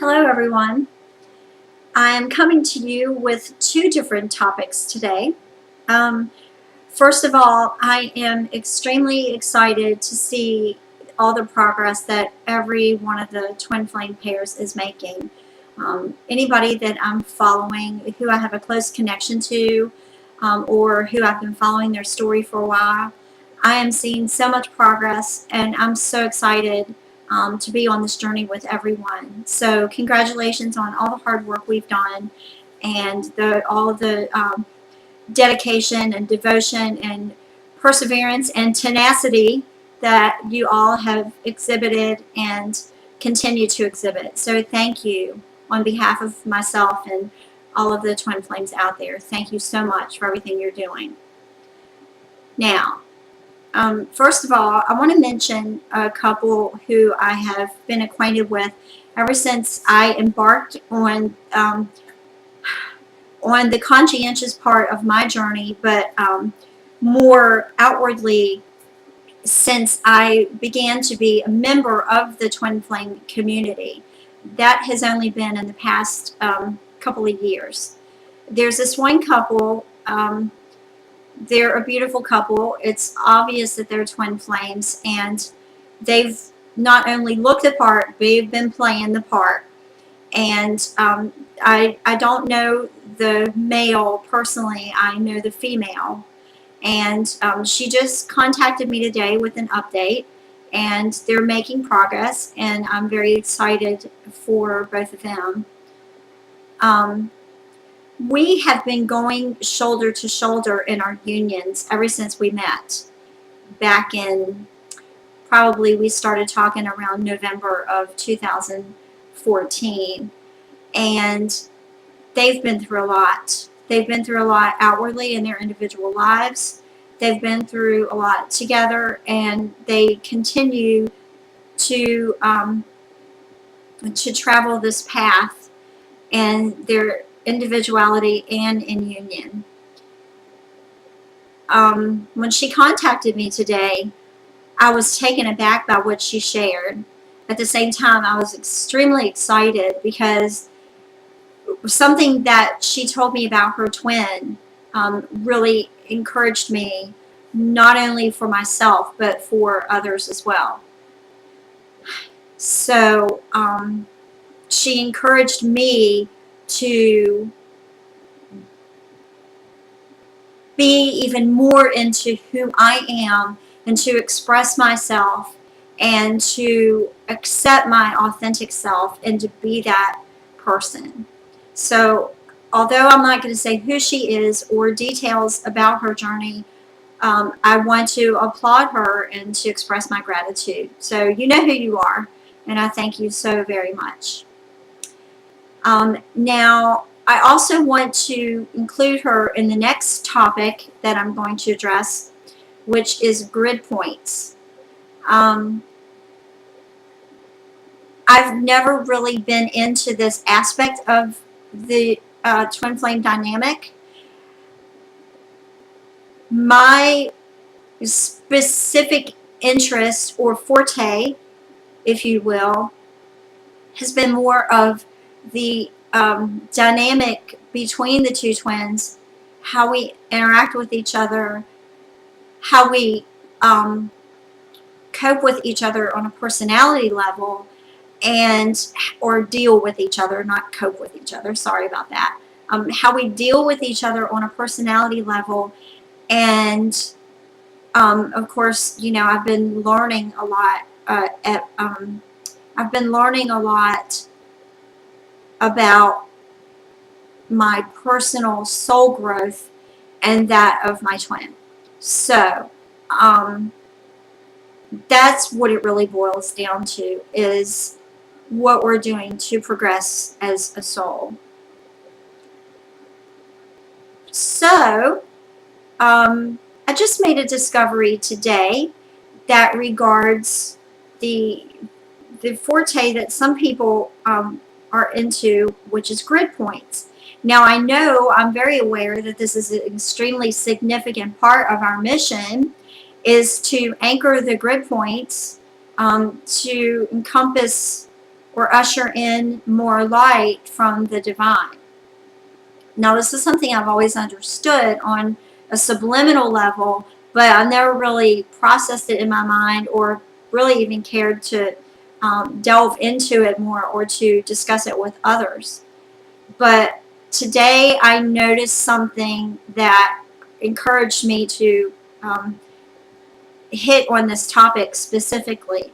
Hello, everyone. I am coming to you with two different topics today. Um, First of all, I am extremely excited to see all the progress that every one of the twin flame pairs is making. Anybody that I'm following, who I have a close connection to, or who I've been following their story for a while, I am seeing so much progress, and I'm so excited to be on this journey with everyone. So, congratulations on all the hard work we've done and all of the dedication and devotion and perseverance and tenacity that you all have exhibited and continue to exhibit. So thank you on behalf of myself and all of the twin flames out there. Thank you so much for everything you're doing. Now, first of all, I want to mention a couple who I have been acquainted with ever since I embarked on the conscientious part of my journey, but more outwardly since I began to be a member of the Twin Flame community. That has only been in the past couple of years. There's this one couple, they're a beautiful couple. It's obvious that they're twin flames, and they've not only looked the part, but they've been playing the part. And I don't know the male personally. I know the female, and she just contacted me today with an update, and they're making progress, and I'm very excited for both of them. We have been going shoulder to shoulder in our unions ever since we met back in, probably we started talking around November of 2014, and they've been through a lot. They've been through a lot outwardly in their individual lives. They've been through a lot together, and they continue to travel this path and their individuality and in union. When she contacted me today, I was taken aback by what she shared. At the same time, I was extremely excited because something that she told me about her twin really encouraged me, not only for myself, but for others as well. So she encouraged me to be even more into who I am and to express myself and to accept my authentic self and to be that person. So, although I'm not going to say who she is or details about her journey, I want to applaud her and to express my gratitude. So, you know who you are, and I thank you so very much. Now, I also want to include her in the next topic that I'm going to address, which is grid points. I've never really been into this aspect of the twin flame dynamic. My specific interest or forte, if you will, has been more of the dynamic between the two twins, how we interact with each other, how we cope with each other on a personality level, and or deal with each other, not cope with each other, sorry about that. How we deal with each other on a personality level. And of course, you know, I've been learning a lot I've been learning a lot about my personal soul growth and that of my twin. So that's what it really boils down to, is what we're doing to progress as a soul. So I just made a discovery today that regards the forte that some people are into, which is grid points. Now, I know I'm very aware that this is an extremely significant part of our mission, is to anchor the grid points to encompass or usher in more light from the divine. Now, this is something I've always understood on a subliminal level, but I never really processed it in my mind or really even cared to delve into it more or to discuss it with others. But today I noticed something that encouraged me to hit on this topic specifically.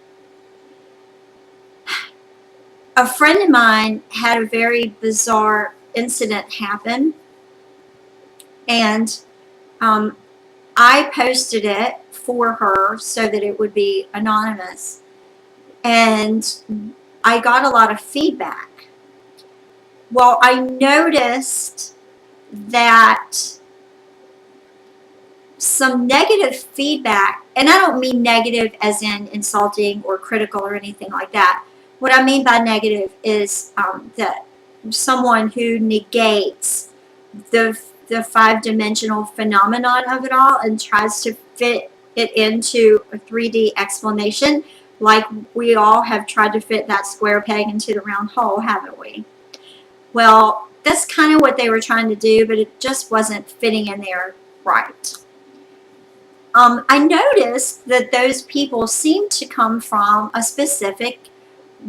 A friend of mine had a very bizarre incident happen, and um, I posted it for her so that it would be anonymous, and I got a lot of feedback. Well, I noticed that some negative feedback, and I don't mean negative as in insulting or critical or anything like that. What I mean by negative is that someone who negates the five-dimensional phenomenon of it all and tries to fit it into a 3D explanation, like we all have tried to fit that square peg into the round hole, haven't we? Well, that's kind of what they were trying to do, but it just wasn't fitting in there right. I noticed that those people seemed to come from a specific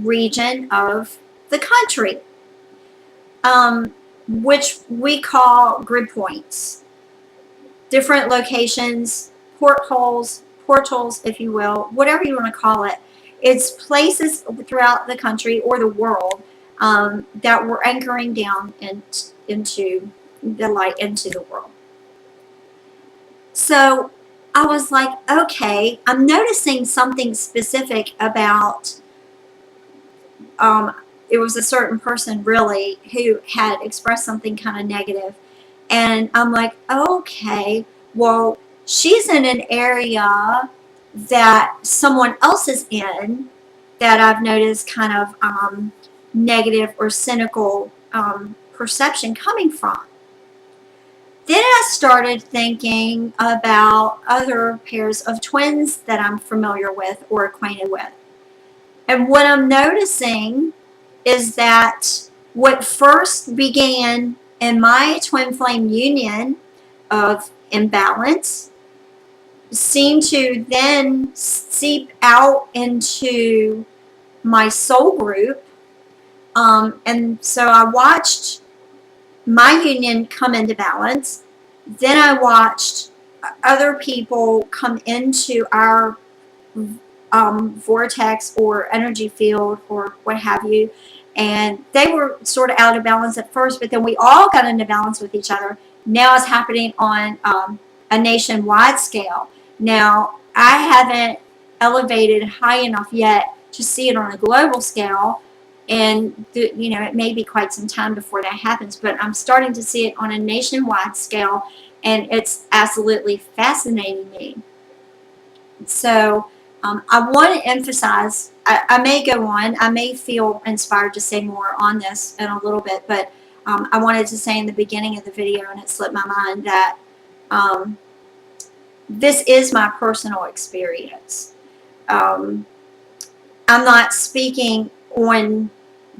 region of the country, which we call grid points, different locations, portals, if you will, whatever you want to call it. It's places throughout the country or the world that were anchoring down into the light, into the world. So I was like, okay, I'm noticing something specific about, it was a certain person really who had expressed something kind of negative. And I'm like, okay, well, she's in an area that someone else is in that I've noticed kind of negative or cynical perception coming from. Then I started thinking about other pairs of twins that I'm familiar with or acquainted with. And what I'm noticing is that what first began in my twin flame union of imbalance seemed to then seep out into my soul group. And so I watched my union come into balance. Then I watched other people come into our vortex or energy field or what have you. And they were sort of out of balance at first, but then we all got into balance with each other. Now it's happening on a nationwide scale. Now, I haven't elevated high enough yet to see it on a global scale. And, it may be quite some time before that happens, but I'm starting to see it on a nationwide scale, and it's absolutely fascinating me. So, I want to emphasize, I may go on, I may feel inspired to say more on this in a little bit, but I wanted to say in the beginning of the video, and it slipped my mind, that this is my personal experience. I'm not speaking on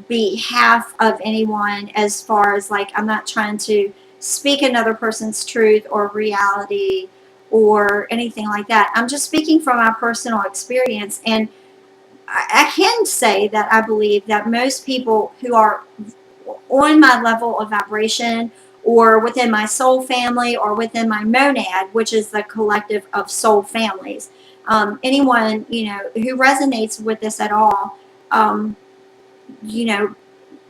behalf of anyone as far as like I'm not trying to speak another person's truth or reality or anything like that. I'm just speaking from my personal experience, and I can say that I believe that most people who are on my level of vibration or within my soul family or within my monad, which is the collective of soul families, anyone who resonates with this at all, you know,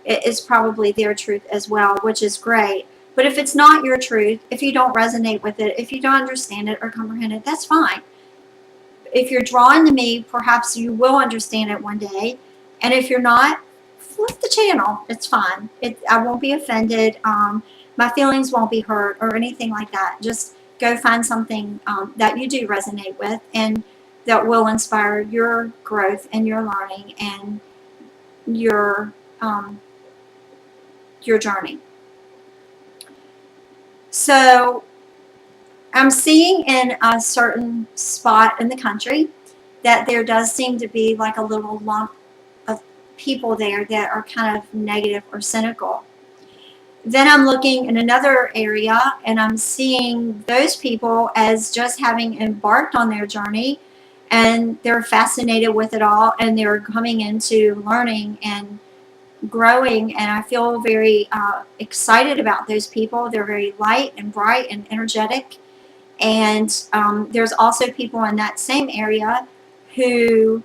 it is probably their truth as well, which is great. But if it's not your truth, if you don't resonate with it, if you don't understand it or comprehend it, that's fine. If you're drawn to me, perhaps you will understand it one day. And if you're not, flip the channel. It's fine. I won't be offended. My feelings won't be hurt or anything like that. Just go find something that you do resonate with and that will inspire your growth and your learning and your journey. So I'm seeing in a certain spot in the country that there does seem to be like a little lump of people there that are kind of negative or cynical. Then I'm looking in another area and I'm seeing those people as just having embarked on their journey, and they're fascinated with it all, and they're coming into learning and growing. And I feel very excited about those people. They're very light and bright and energetic. And there's also people in that same area who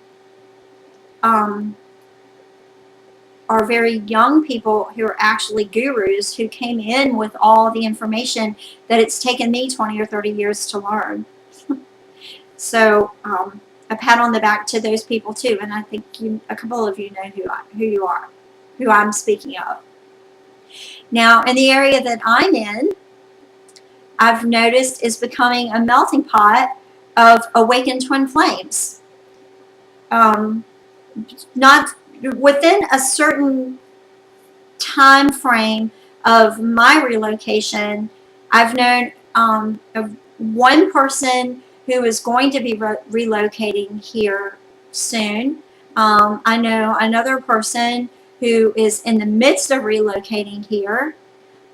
um, are very young people who are actually gurus who came in with all the information that it's taken me 20 or 30 years to learn. So a pat on the back to those people too. And I think a couple of you know who you are, who I'm speaking of. Now, in the area that I'm in, I've noticed is becoming a melting pot of awakened twin flames. Not within a certain time frame of my relocation, I've known of one person who is going to be relocating here soon. I know another person who is in the midst of relocating here.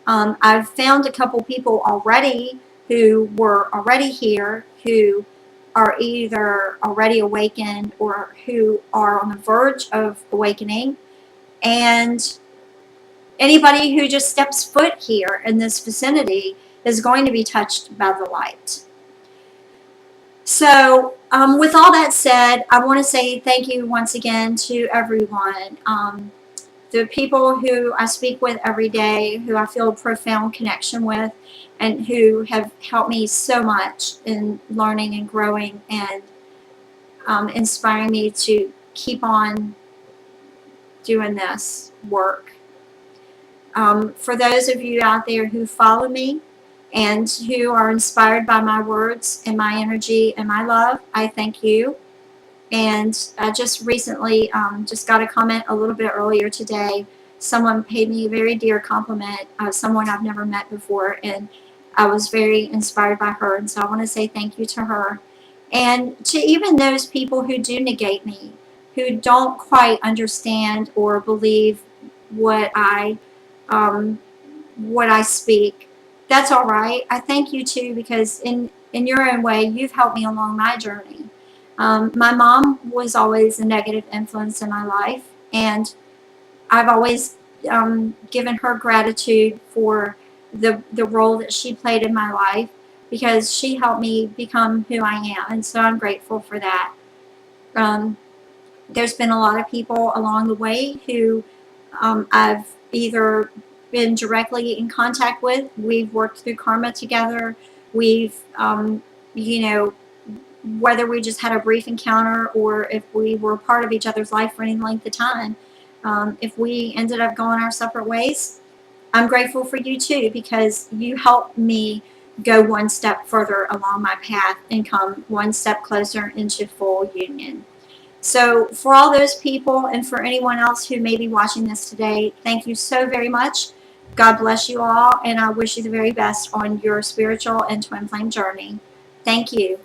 I've found a couple people already who were already here who are either already awakened or who are on the verge of awakening. And anybody who just steps foot here in this vicinity is going to be touched by the light. So, with all that said, I want to say thank you once again to everyone. The people who I speak with every day, who I feel a profound connection with, and who have helped me so much in learning and growing and inspiring me to keep on doing this work. For those of you out there who follow me and who are inspired by my words and my energy and my love, I thank you. And I just recently just got a comment a little bit earlier today. Someone paid me a very dear compliment, someone I've never met before, and I was very inspired by her. And so I want to say thank you to her. And to even those people who do negate me, who don't quite understand or believe what I speak, that's all right. I thank you too, because in your own way, you've helped me along my journey. My mom was always a negative influence in my life, and I've always given her gratitude for the role that she played in my life, because she helped me become who I am, and so I'm grateful for that. Um, there's been a lot of people along the way who I've either been directly in contact with. We've worked through karma together. We've, you know, whether we just had a brief encounter or if we were part of each other's life for any length of time, if we ended up going our separate ways, I'm grateful for you too, because you helped me go one step further along my path and come one step closer into full union. So for all those people and for anyone else who may be watching this today, thank you so very much. God bless you all, and I wish you the very best on your spiritual and twin flame journey. Thank you.